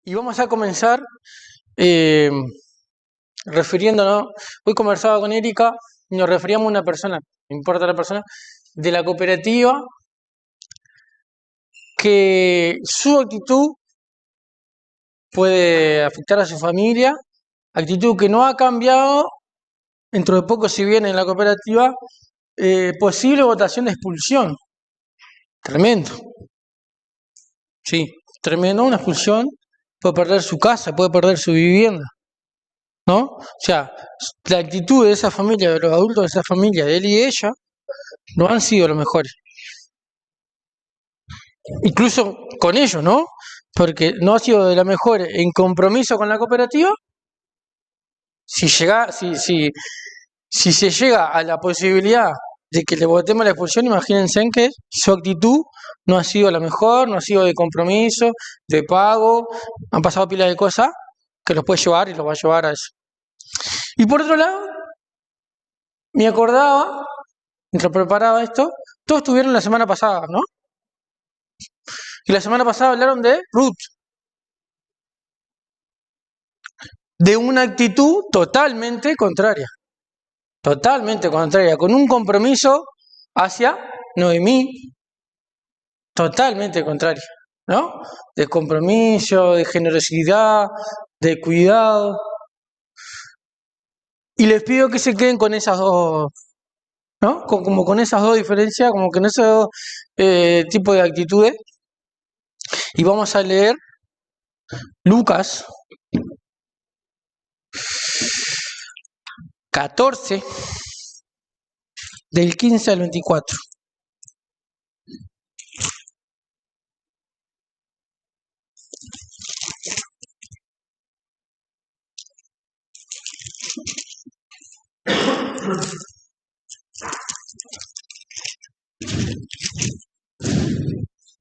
Y vamos a comenzar eh, refiriéndonos, hoy conversaba con Erika y nos referíamos a una persona, no importa la persona, de la cooperativa, que su actitud puede afectar a su familia, actitud que no ha cambiado, dentro de poco si viene en la cooperativa, posible votación de expulsión. Tremendo, sí, tremendo, una expulsión, puede perder su casa, puede perder su vivienda. ¿No? O sea, la actitud de esa familia, de los adultos de esa familia, de él y de ella, no han sido los mejores. Incluso con ellos, ¿no? Porque no ha sido de la mejor en compromiso con la cooperativa. Si se llega a la posibilidad de que le votemos la expulsión, imagínense en que su actitud no ha sido la mejor, no ha sido de compromiso, de pago, han pasado pilas de cosas que los puede llevar y los va a llevar a eso. Y por otro lado, me acordaba, mientras preparaba esto, todos estuvieron la semana pasada, ¿no? Y la semana pasada hablaron de Ruth, de una actitud totalmente contraria, con un compromiso hacia Noemí, totalmente contrario, ¿no? De compromiso, de generosidad, de cuidado. Y les pido que se queden con esas dos, ¿no? Como con esas dos diferencias, como con esos dos tipos de actitudes. Y vamos a leer Lucas 14, del 15 al 24.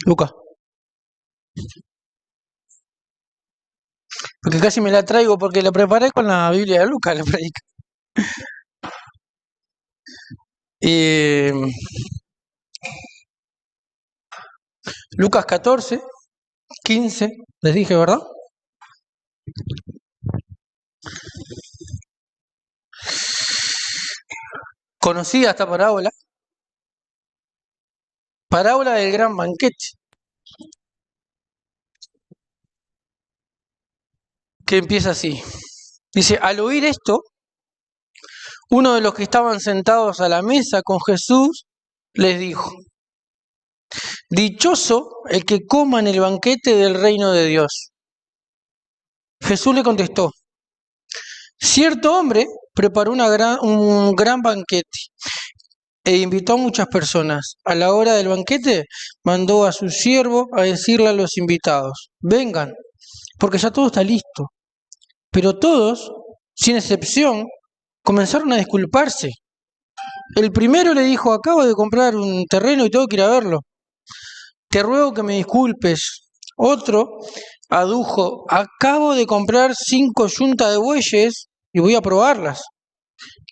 Lucas, porque casi me la traigo porque la preparé con la Biblia de Lucas, la predica. Lucas 14, 15, les dije, ¿verdad? Conocida esta parábola, parábola del gran banquete, que empieza así. Dice, al oír esto, uno de los que estaban sentados a la mesa con Jesús les dijo, dichoso el que coma en el banquete del reino de Dios. Jesús le contestó, cierto hombre preparó un gran banquete e invitó a muchas personas. A la hora del banquete mandó a su siervo a decirle a los invitados, vengan, porque ya todo está listo. Pero todos, sin excepción, comenzaron a disculparse. El primero le dijo, acabo de comprar un terreno y tengo que ir a verlo. Te ruego que me disculpes. Otro adujo, acabo de comprar 5 yuntas de bueyes y voy a probarlas.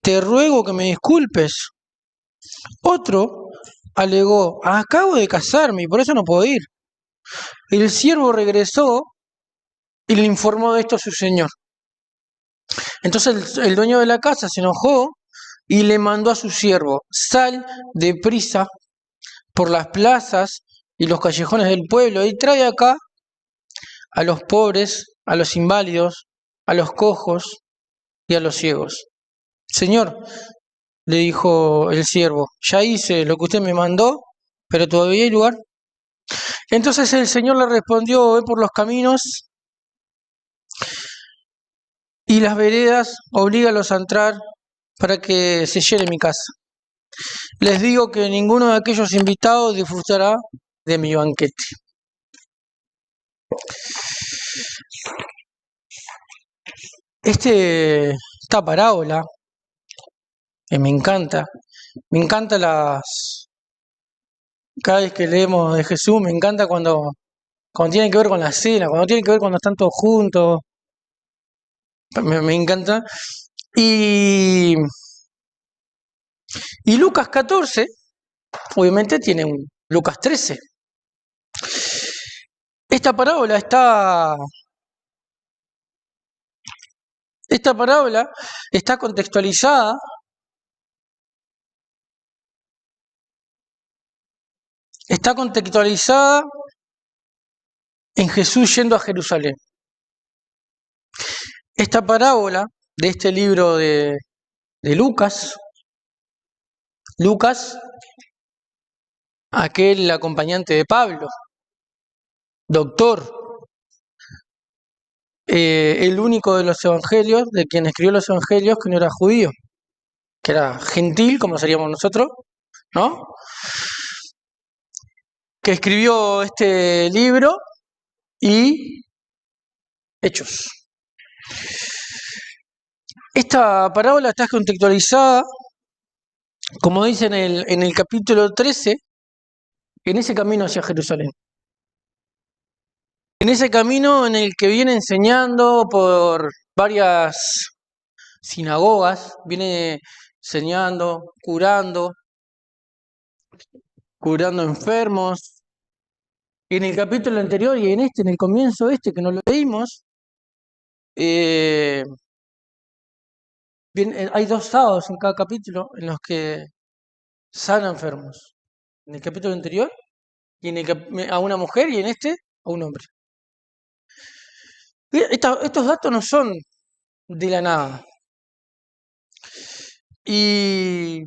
Te ruego que me disculpes. Otro alegó, acabo de casarme y por eso no puedo ir. El siervo regresó y le informó de esto a su señor. Entonces el dueño de la casa se enojó y le mandó a su siervo, sal deprisa por las plazas y los callejones del pueblo y trae acá a los pobres, a los inválidos, a los cojos y a los ciegos. Señor, le dijo el siervo, ya hice lo que usted me mandó, pero todavía hay lugar. Entonces el Señor le respondió, ve por los caminos y las veredas, oblígalos a entrar para que se llene mi casa. Les digo que ninguno de aquellos invitados disfrutará de mi banquete. Esta parábola me encanta cada vez que leemos de Jesús, me encanta cuando tiene que ver con la cena, cuando tiene que ver cuando están todos juntos, me encanta. Y Lucas 14, obviamente tiene un Lucas 13. Esta parábola está Esta parábola está contextualizada en Jesús yendo a Jerusalén. Esta parábola de este libro de Lucas, aquel acompañante de Pablo, doctor, el único de los evangelios, de quien escribió los evangelios, que no era judío, que era gentil, como seríamos nosotros, ¿no? Que escribió este libro y Hechos. Esta parábola está contextualizada, como dice en el capítulo 13, en ese camino hacia Jerusalén. En ese camino en el que viene enseñando por varias sinagogas, viene enseñando, curando enfermos. En el capítulo anterior y en el comienzo que no lo leímos, hay 2 sábados en cada capítulo en los que sana enfermos. En el capítulo anterior y a una mujer y en a un hombre. Estos datos no son de la nada. Y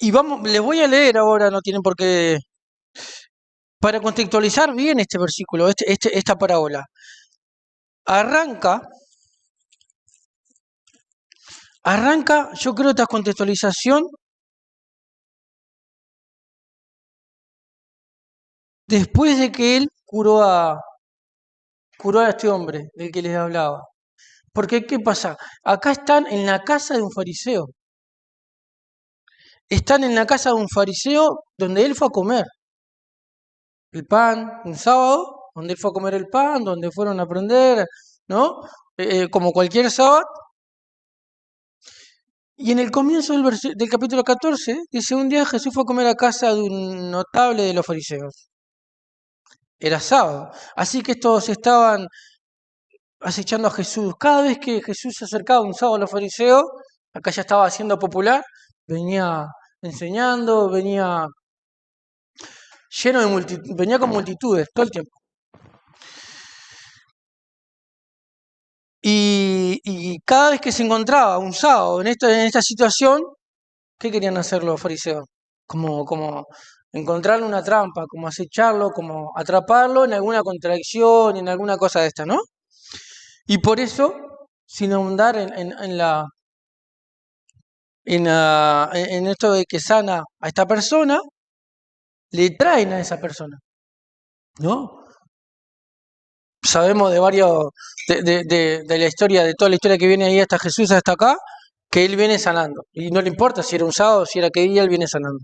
les voy a leer ahora, no tienen por qué, para contextualizar bien este versículo, esta parábola. Arranca, yo creo, esta contextualización después de que él curó a este hombre del que les hablaba. Porque, ¿qué pasa? Acá están en la casa de un fariseo. Están en la casa de un fariseo donde él fue a comer el pan un sábado, donde él fue a comer el pan, donde fueron a aprender, ¿no? Como cualquier sábado. Y en el comienzo del capítulo 14 dice: un día Jesús fue a comer a casa de un notable de los fariseos. Era sábado. Así que estos estaban acechando a Jesús. Cada vez que Jesús se acercaba un sábado a los fariseos, acá ya estaba siendo popular, venía enseñando, venía lleno de venía con multitudes todo el tiempo. Y cada vez que se encontraba un sábado en esta situación, ¿qué querían hacer los fariseos? Como encontrarle una trampa, como acecharlo, como atraparlo en alguna contradicción, en alguna cosa de esta, ¿no? Y por eso, sin ahondar en esto de que sana a esta persona, le traen a esa persona, ¿no? Sabemos de varios, de la historia, de toda la historia que viene ahí hasta Jesús, hasta acá, que él viene sanando. Y no le importa si era un sábado, si era qué día, él viene sanando.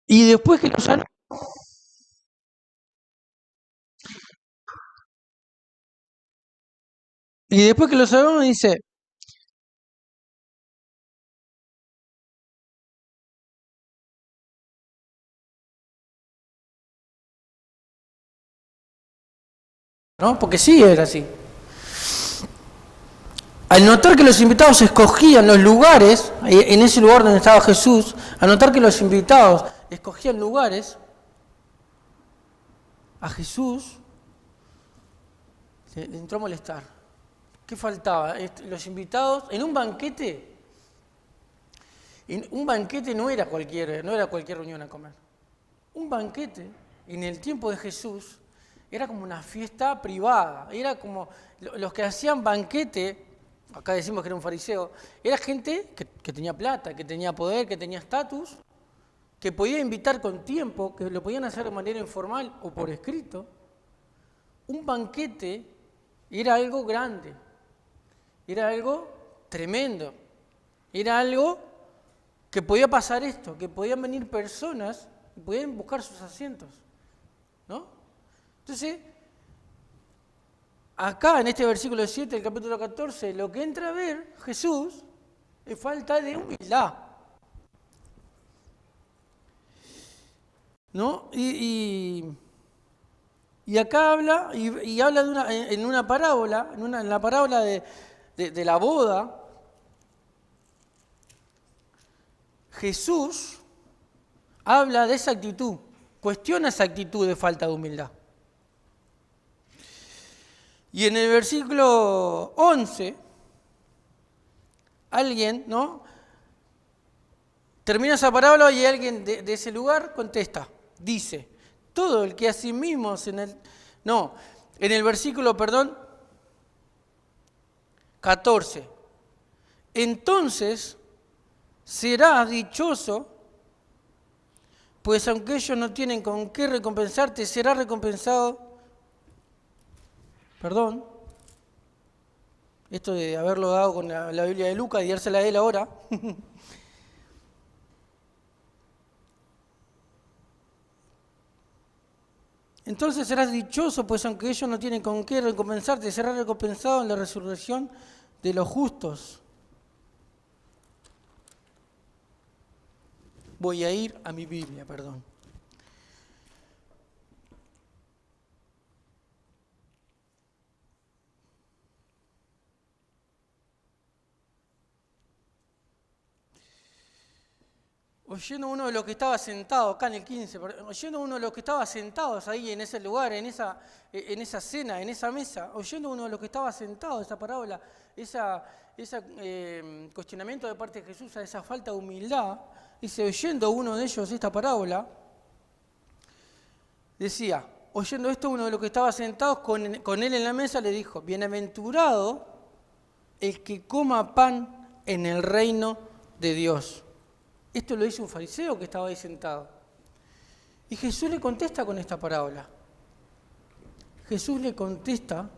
Y después que lo sanó, dice: ¿no? Porque sí era así. Al notar que los invitados escogían los lugares, en ese lugar donde estaba Jesús, al notar que los invitados escogían lugares, a Jesús le entró a molestar. ¿Qué faltaba? Los invitados, en un banquete no era cualquier reunión a comer. Un banquete, en el tiempo de Jesús, era como una fiesta privada. Era como los que hacían banquete, acá decimos que era un fariseo, era gente que tenía plata, que tenía poder, que tenía estatus, que podía invitar con tiempo, que lo podían hacer de manera informal o por escrito. Un banquete era algo grande, era algo tremendo, era algo que podía pasar esto, que podían venir personas y podían buscar sus asientos, ¿no? Entonces, acá en este versículo 7 del capítulo 14, lo que entra a ver Jesús es falta de humildad, ¿no? Y Y acá habla, y habla en una parábola, en la parábola de la boda, Jesús habla de esa actitud, cuestiona esa actitud de falta de humildad. Y en el versículo 11, alguien, ¿no? Termina esa parábola y alguien de ese lugar contesta, dice, todo el que a sí mismo en el versículo, 14, entonces serás dichoso, pues aunque ellos no tienen con qué recompensarte, será recompensado, esto de haberlo dado con la Biblia de Lucas y dársela a él ahora, entonces serás dichoso, pues aunque ellos no tienen con qué recompensarte, será recompensado en la resurrección de los justos. Voy a ir a mi Biblia, Oyendo uno de los que estaba sentado, acá en el 15, oyendo uno de los que estaba sentados ahí en ese lugar, en esa cena, en esa mesa, oyendo uno de los que estaba sentado, esa parábola, ese cuestionamiento de parte de Jesús a esa falta de humildad, dice, oyendo uno de ellos esta parábola, decía, oyendo esto uno de los que estaba sentados con él en la mesa le dijo, bienaventurado el que coma pan en el reino de Dios. Esto lo dice un fariseo que estaba ahí sentado. Y Jesús le contesta con esta parábola. Jesús le contesta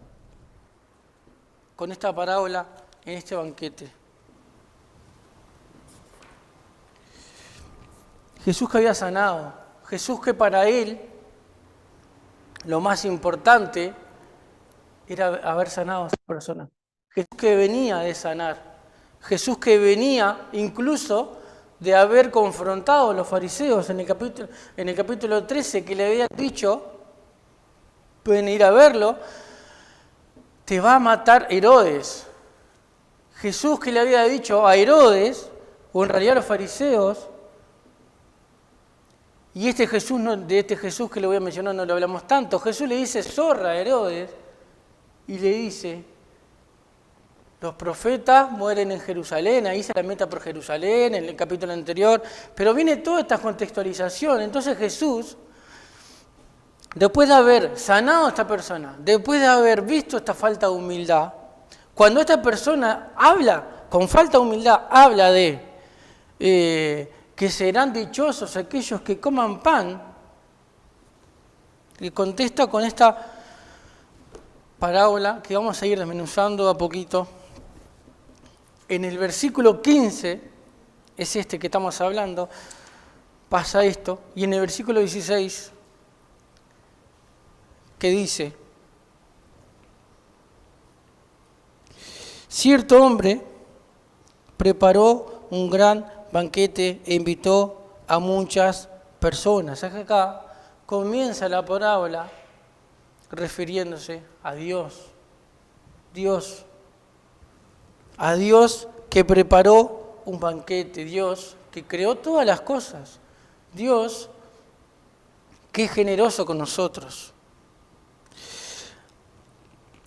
con esta parábola en este banquete. Jesús que había sanado, Jesús que para él lo más importante era haber sanado a esa persona. Jesús que venía de sanar, Jesús que venía incluso de haber confrontado a los fariseos en el capítulo 13, que le habían dicho, pueden ir a verlo, te va a matar Herodes. Jesús que le había dicho a Herodes, o en realidad a los fariseos, y de este Jesús que le voy a mencionar no lo hablamos tanto, Jesús le dice zorra a Herodes, y le dice, los profetas mueren en Jerusalén, ahí se la meta por Jerusalén, en el capítulo anterior, pero viene toda esta contextualización. Entonces Jesús, después de haber sanado a esta persona, después de haber visto esta falta de humildad, cuando esta persona habla con falta de humildad, habla de que serán dichosos aquellos que coman pan, y contesta con esta parábola que vamos a ir desmenuzando a poquito. En el versículo 15, es este que estamos hablando, pasa esto, y en el versículo 16, que dice, cierto hombre preparó un gran banquete e invitó a muchas personas. Acá comienza la parábola refiriéndose a Dios. A Dios que preparó un banquete, Dios que creó todas las cosas, Dios que es generoso con nosotros.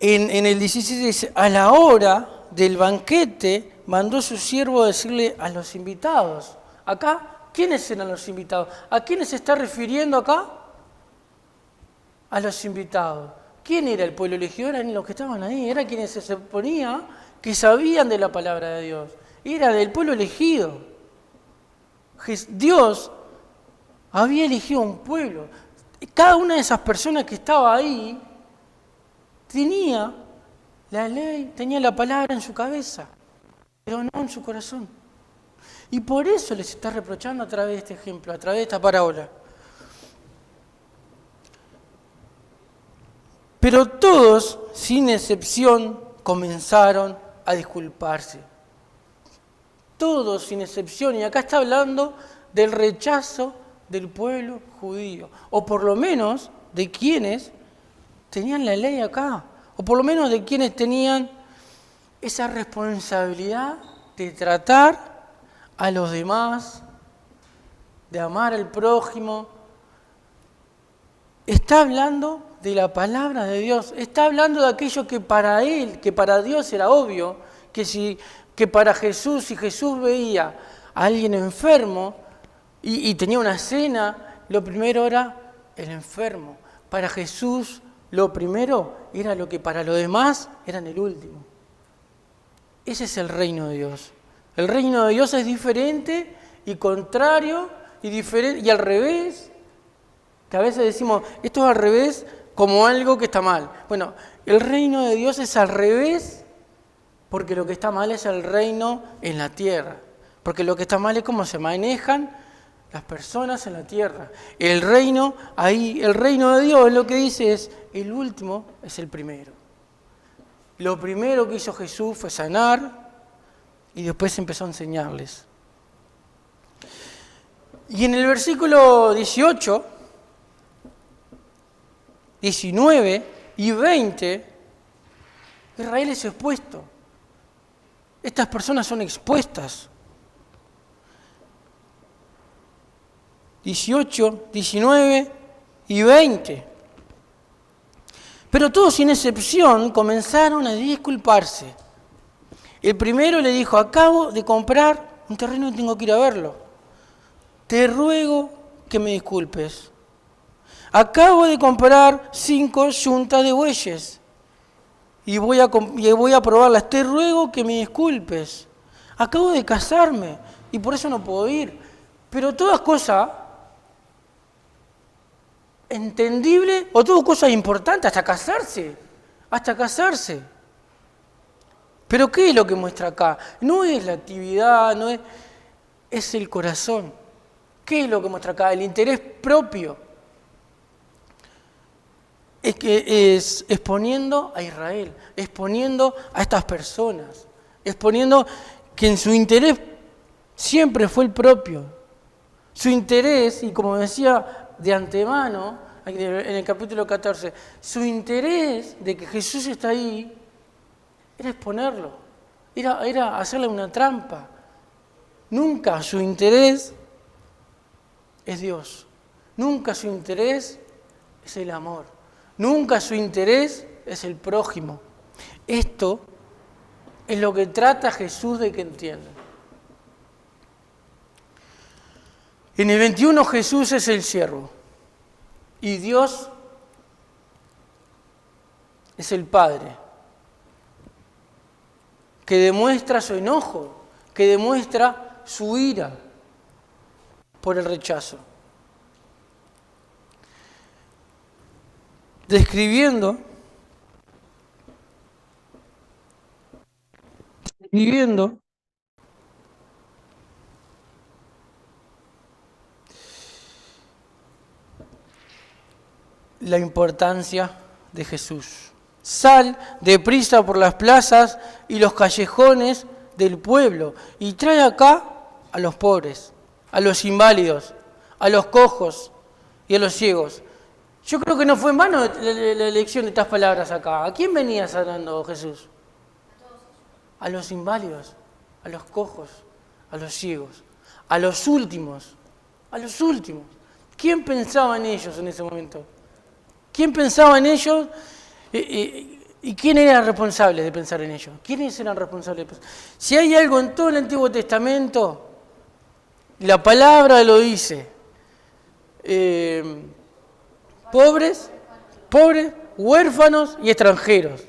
En el 16 dice, a la hora del banquete mandó su siervo a decirle a los invitados. Acá, ¿quiénes eran los invitados? ¿A quiénes se está refiriendo acá? A los invitados. ¿Quién era el pueblo elegido? Eran los que estaban ahí, eran quienes se suponía que sabían de la palabra de Dios. Era del pueblo elegido. Dios había elegido un pueblo. Cada una de esas personas que estaba ahí tenía la ley, tenía la palabra en su cabeza, pero no en su corazón. Y por eso les está reprochando a través de este ejemplo, a través de esta parábola. Pero todos, sin excepción, comenzaron a disculparse. Todos, sin excepción. Y acá está hablando del rechazo del pueblo judío. O por lo menos de quienes tenían la ley acá, o por lo menos de quienes tenían esa responsabilidad de tratar a los demás, de amar al prójimo. Está hablando de la palabra de Dios, está hablando de aquello que para él, que para Dios era obvio, que para Jesús, si Jesús veía a alguien enfermo y tenía una cena, lo primero era el enfermo. Para Jesús lo primero era lo que para los demás eran el último. Ese es el reino de Dios. El reino de Dios es diferente y contrario y diferente y al revés. Que a veces decimos, esto es al revés como algo que está mal. Bueno, el reino de Dios es al revés porque lo que está mal es el reino en la tierra. Porque lo que está mal es cómo se manejan las personas en la tierra. El reino de Dios lo que dice es, el último es el primero. Lo primero que hizo Jesús fue sanar y después empezó a enseñarles. Y en el versículo 18, 19 y 20, Israel es expuesto. Estas personas son expuestas. 18, 19 y 20. Pero todos sin excepción comenzaron a disculparse. El primero le dijo, acabo de comprar un terreno y tengo que ir a verlo. Te ruego que me disculpes. Acabo de comprar 5 yuntas de bueyes y voy a probarlas. Te ruego que me disculpes. Acabo de casarme y por eso no puedo ir. Pero todas cosas entendibles o todas cosas importantes, hasta casarse. Pero ¿qué es lo que muestra acá? No es la actividad, es el corazón. ¿Qué es lo que muestra acá? El interés propio. Es que es exponiendo a Israel, exponiendo a estas personas, exponiendo que en su interés siempre fue el propio. Su interés, y como decía de antemano, en el capítulo 14, su interés de que Jesús está ahí era exponerlo, era hacerle una trampa. Nunca su interés es Dios, nunca su interés es el amor, nunca su interés es el prójimo. Esto es lo que trata Jesús de que entiendan. En el 21 Jesús es el siervo y Dios es el Padre, que demuestra su enojo, que demuestra su ira por el rechazo. Describiendo la importancia de Jesús. Sal deprisa por las plazas y los callejones del pueblo y trae acá a los pobres, a los inválidos, a los cojos y a los ciegos. Yo creo que no fue en vano la elección de estas palabras acá. ¿A quién venía sanando Jesús? A los inválidos, a los cojos, a los ciegos, a los últimos, ¿Quién pensaba en ellos en ese momento? ¿Quién pensaba en ellos y quién era responsable de pensar en ellos? ¿Quiénes eran responsables de pensar? Si hay algo en todo el Antiguo Testamento, la palabra lo dice. Pobres, huérfanos y extranjeros.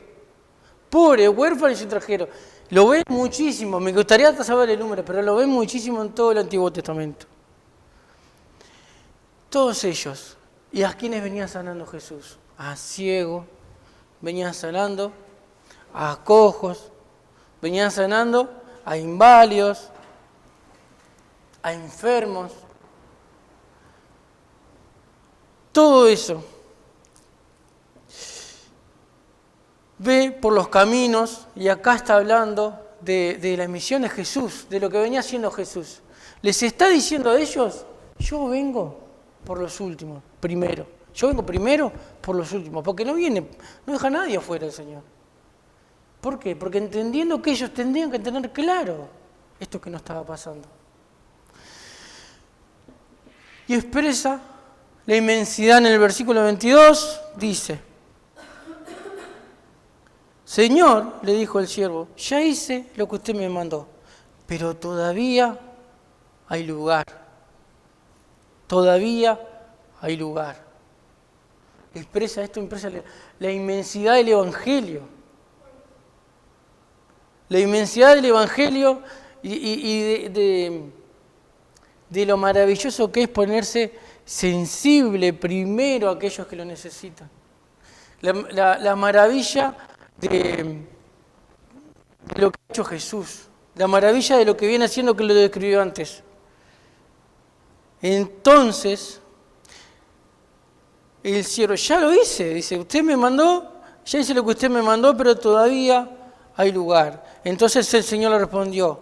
Pobres, huérfanos y extranjeros. Lo ven muchísimo, me gustaría hasta saber el número, pero lo ven muchísimo en todo el Antiguo Testamento. Todos ellos. ¿Y a quiénes venía sanando Jesús? A ciegos, venía sanando a cojos, venía sanando a inválidos, a enfermos. Todo eso. Ve por los caminos, y acá está hablando de la misión de Jesús, de lo que venía haciendo Jesús. Les está diciendo a ellos, yo vengo por los últimos, primero. Yo vengo primero por los últimos, porque no deja a nadie afuera el Señor. ¿Por qué? Porque entendiendo que ellos tendrían que tener claro esto que no estaba pasando. Y expresa la inmensidad en el versículo 22, dice: Señor, le dijo el siervo, ya hice lo que usted me mandó, pero todavía hay lugar. Todavía hay lugar. Expresa la inmensidad del Evangelio. La inmensidad del Evangelio y de lo maravilloso que es ponerse sensible primero a aquellos que lo necesitan. La maravilla de lo que ha hecho Jesús. La maravilla de lo que viene haciendo, que lo describió antes. Entonces, el siervo, ya lo hice, dice, usted me mandó, ya hice lo que usted me mandó, pero todavía hay lugar. Entonces el Señor le respondió,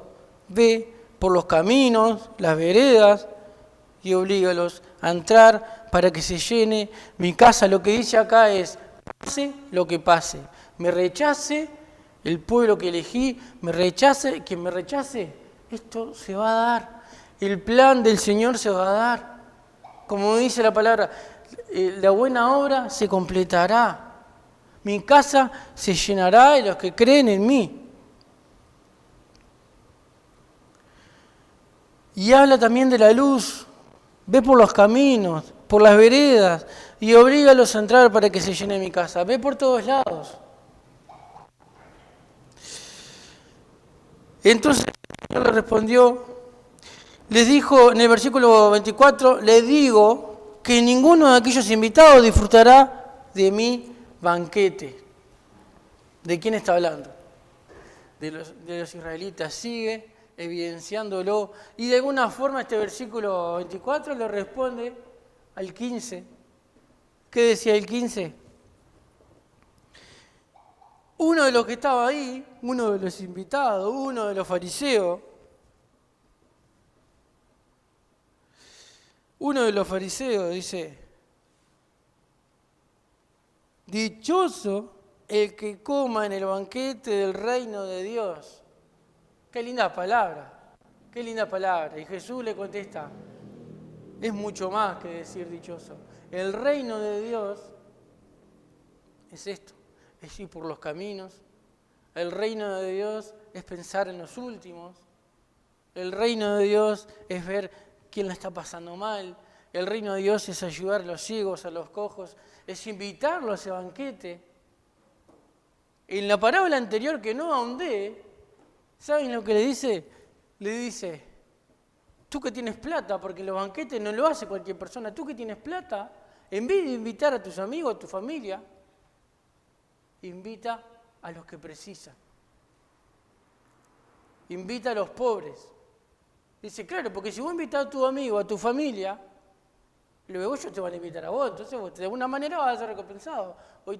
ve por los caminos, las veredas, y oblígalos a entrar para que se llene mi casa. Lo que dice acá es, pase lo que pase, me rechace el pueblo que elegí, me rechace, quien me rechace, esto se va a dar. El plan del Señor se va a dar. Como dice la palabra, la buena obra se completará. Mi casa se llenará de los que creen en mí. Y habla también de la luz. Ve por los caminos, por las veredas, y oblígalos a entrar para que se llene mi casa. Ve por todos lados. Entonces el Señor le respondió, les dijo en el versículo 24, les digo que ninguno de aquellos invitados disfrutará de mi banquete. ¿De quién está hablando? De los israelitas. Sigue evidenciándolo. Y de alguna forma este versículo 24 le responde al 15. ¿Qué decía el 15? Uno de los que estaba ahí, uno de los invitados, uno de los fariseos, dice, dichoso el que coma en el banquete del reino de Dios. Qué linda palabra, qué linda palabra. Y Jesús le contesta, es mucho más que decir dichoso. El reino de Dios es esto, es ir por los caminos. El reino de Dios es pensar en los últimos. El reino de Dios es ver quién la está pasando mal. El reino de Dios es ayudar a los ciegos, a los cojos, es invitarlos a ese banquete. En la parábola anterior que no ahondé, ¿saben lo que le dice? Le dice, tú que tienes plata, porque los banquetes no lo hace cualquier persona, tú que tienes plata, en vez de invitar a tus amigos, a tu familia, invita a los que precisan. Invita a los pobres. Dice, claro, porque si vos invitás a tu amigo, a tu familia, luego ellos te van a invitar a vos, entonces vos de alguna manera vas a ser recompensado. Hoy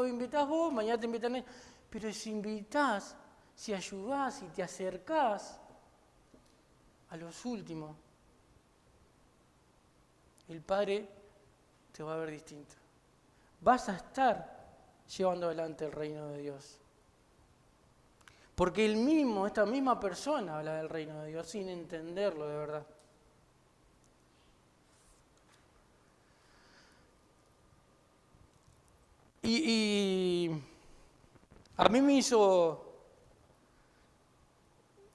invitás vos, mañana te invitan ellos. Pero si invitás, si ayudás, si te acercás a los últimos, el Padre te va a ver distinto. Vas a estar llevando adelante el reino de Dios. Porque esta misma persona habla del reino de Dios sin entenderlo de verdad. Y a mí me hizo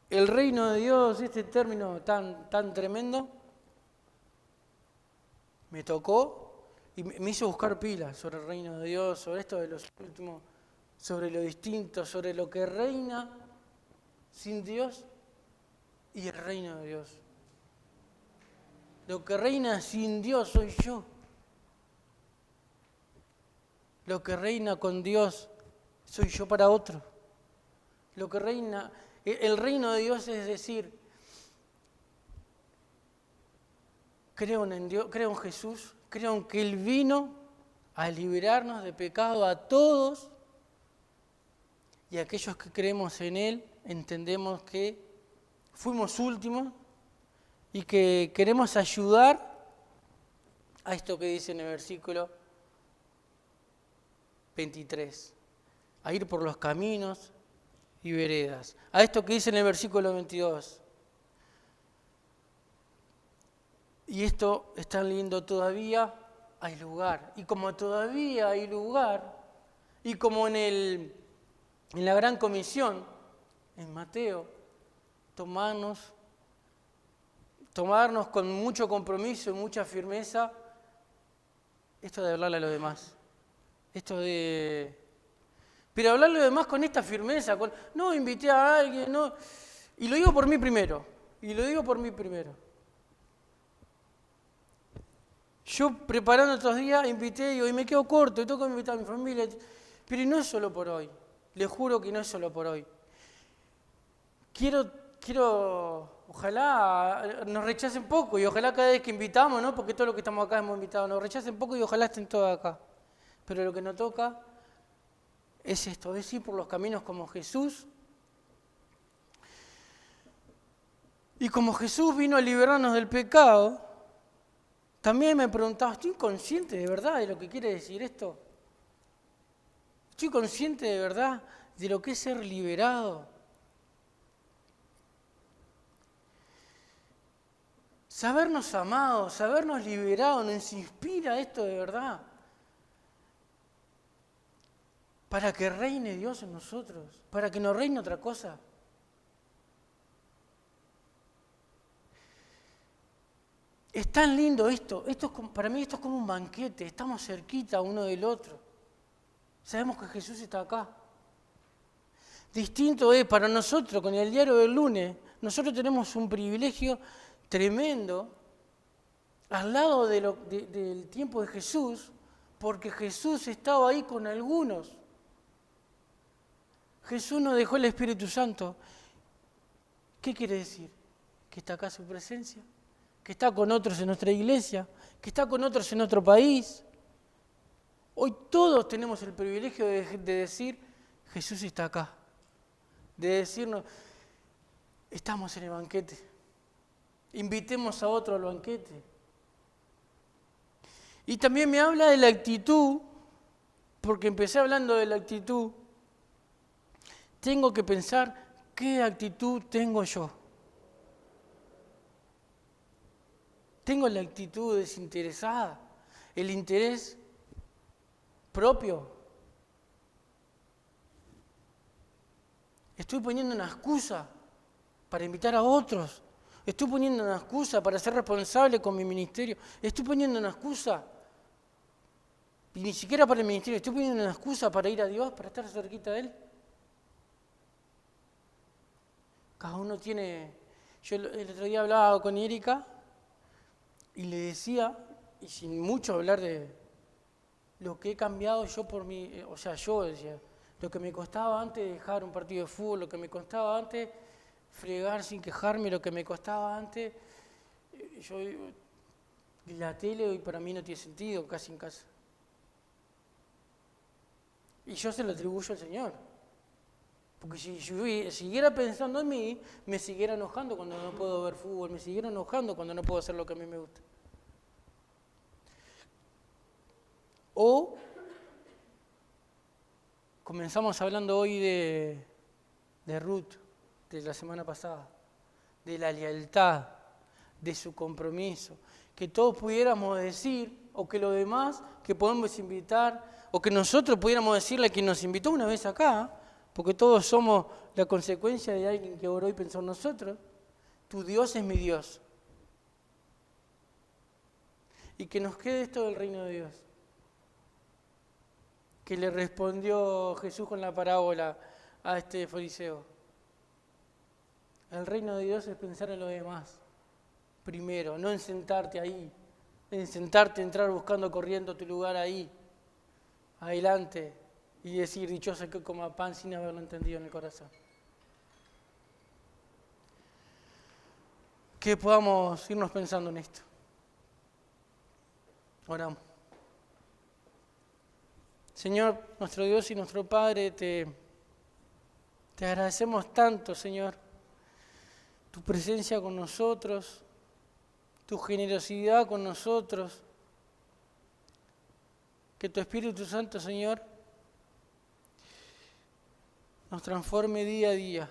el reino de Dios, este término tan tremendo, me tocó y me hizo buscar pilas sobre el reino de Dios, sobre esto de los últimos, sobre lo distinto, sobre lo que reina sin Dios y el reino de Dios. Lo que reina sin Dios soy yo. Lo que reina con Dios soy yo para otro. Lo que reina, el reino de Dios es decir, creo en Dios, creo en Jesús, creo en que Él vino a liberarnos de pecado a todos y aquellos que creemos en Él entendemos que fuimos últimos y que queremos ayudar a esto que dice en el versículo 23, a ir por los caminos y veredas. A esto que dice en el versículo 22. Y esto es tan lindo, todavía hay lugar. Y como todavía hay lugar, y como en la gran comisión, en Mateo, tomarnos con mucho compromiso y mucha firmeza, esto de hablarle a los demás. Pero hablarle a los demás con esta firmeza, no invité a alguien, no. Y lo digo por mí primero. Yo preparando estos días invité, y me quedo corto, tengo que invitar a mi familia. Pero no es solo por hoy. Les juro que no es solo por hoy. Quiero, ojalá nos rechacen poco y ojalá cada vez que invitamos, ¿no? Porque todos los que estamos acá hemos invitado, nos rechacen poco y ojalá estén todos acá. Pero lo que nos toca es esto, es ir por los caminos como Jesús. Y como Jesús vino a liberarnos del pecado, también me preguntaba, ¿estoy consciente de verdad de lo que quiere decir esto? ¿Estoy consciente de verdad de lo que es ser liberado? Sabernos amados, sabernos liberados, nos inspira esto de verdad. Para que reine Dios en nosotros, para que no reine otra cosa. Es tan lindo esto para mí esto es como un banquete, estamos cerquita uno del otro. Sabemos que Jesús está acá. Distinto es para nosotros, con el diario del lunes, nosotros tenemos un privilegio tremendo al lado del tiempo de Jesús, porque Jesús estaba ahí con algunos. Jesús nos dejó el Espíritu Santo. ¿Qué quiere decir? Que está acá su presencia, que está con otros en nuestra iglesia, que está con otros en otro país. Hoy todos tenemos el privilegio de decir, Jesús está acá. De decirnos, estamos en el banquete. Invitemos a otro al banquete. Y también me habla de la actitud, porque empecé hablando de la actitud. Tengo que pensar, ¿qué actitud tengo yo? Tengo la actitud desinteresada, el interés propio. Estoy poniendo una excusa para invitar a otros. Estoy poniendo una excusa para ser responsable con mi ministerio. Estoy poniendo una excusa, y ni siquiera para el ministerio, estoy poniendo una excusa para ir a Dios, para estar cerquita de Él. Cada uno tiene... Yo el otro día hablaba con Erika y le decía, y sin mucho hablar de lo que he cambiado yo por mí, yo decía, lo que me costaba antes dejar un partido de fútbol, lo que me costaba antes fregar sin quejarme, lo que me costaba antes, la tele hoy para mí no tiene sentido, casi en casa. Y yo se lo atribuyo al Señor. Porque si yo siguiera pensando en mí, me siguiera enojando cuando no puedo ver fútbol, me siguiera enojando cuando no puedo hacer lo que a mí me gusta. O comenzamos hablando hoy de Ruth, de la semana pasada, de la lealtad, de su compromiso, que todos pudiéramos decir, o que los demás que podemos invitar, o que nosotros pudiéramos decirle a quien nos invitó una vez acá, porque todos somos la consecuencia de alguien que oró y pensó en nosotros, tu Dios es mi Dios. Y que nos quede esto del reino de Dios. Que le respondió Jesús con la parábola a este fariseo. El reino de Dios es pensar en lo demás. Primero, no en sentarte ahí, en sentarte, entrar buscando, corriendo tu lugar ahí, adelante. Y decir, dichoso que coma pan sin haberlo entendido en el corazón. Que podamos irnos pensando en esto. Oramos. Señor, nuestro Dios y nuestro Padre, te agradecemos tanto, Señor, tu presencia con nosotros, tu generosidad con nosotros, Que tu Espíritu Santo, Señor, nos transforme día a día,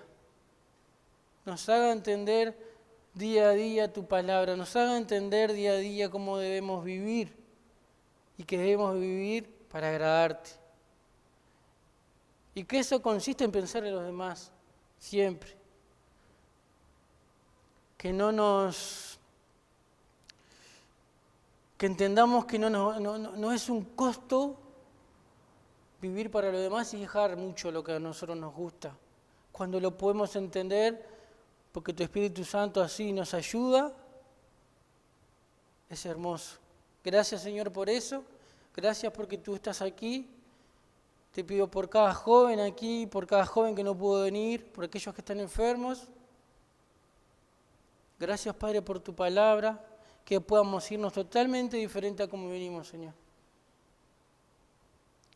nos haga entender día a día tu palabra, nos haga entender día a día cómo debemos vivir y que debemos vivir para agradarte. Y que eso consiste en pensar en los demás, siempre. Que entendamos que no es un costo vivir para los demás y dejar mucho lo que a nosotros nos gusta. Cuando lo podemos entender, porque tu Espíritu Santo así nos ayuda, es hermoso. Gracias, Señor, por eso. Gracias porque tú estás aquí. Te pido por cada joven aquí, por cada joven que no pudo venir, por aquellos que están enfermos. Gracias, Padre, por tu palabra, que podamos irnos totalmente diferente a como venimos, Señor.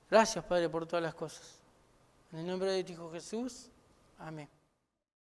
Gracias, Padre, por todas las cosas. En el nombre de tu Hijo Jesús. Amén.